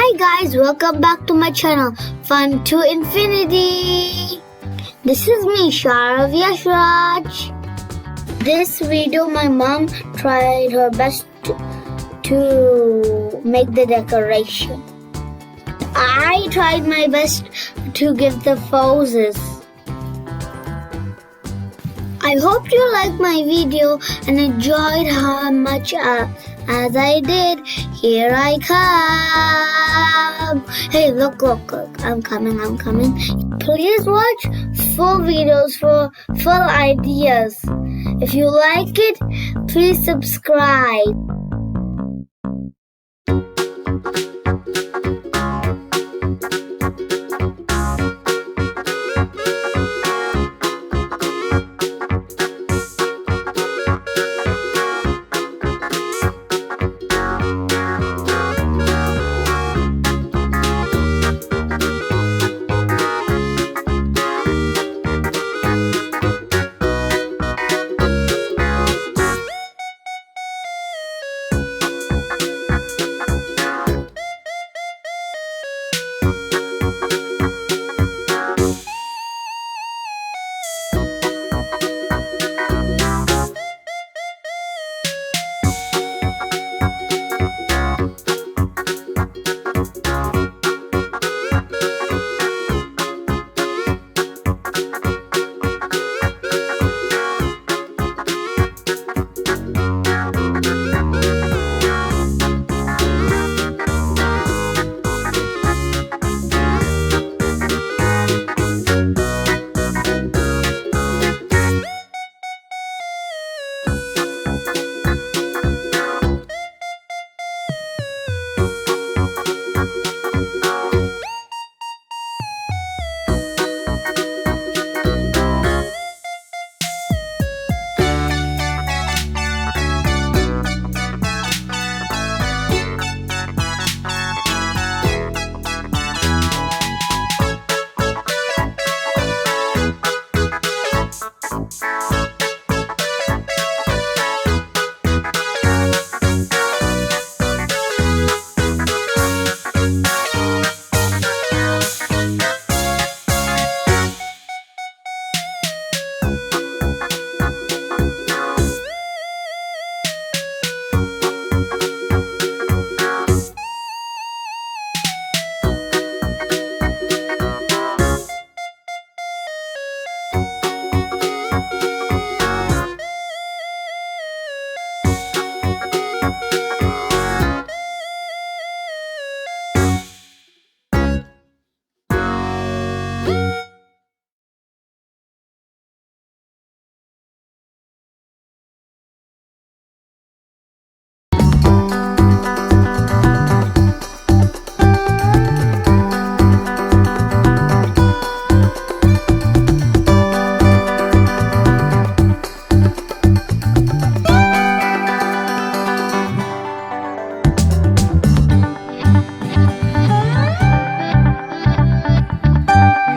Hi guys, welcome back to my channel, Fun to Infinity. This is me, Shaarav Yashraj. This video, my mom tried her best to make the decoration. I tried my best to give the poses. I hope you liked my video and enjoyed how much as I did. Here I come. Hey, look, I'm coming. Please watch full videos for full ideas. If you like it, please subscribe.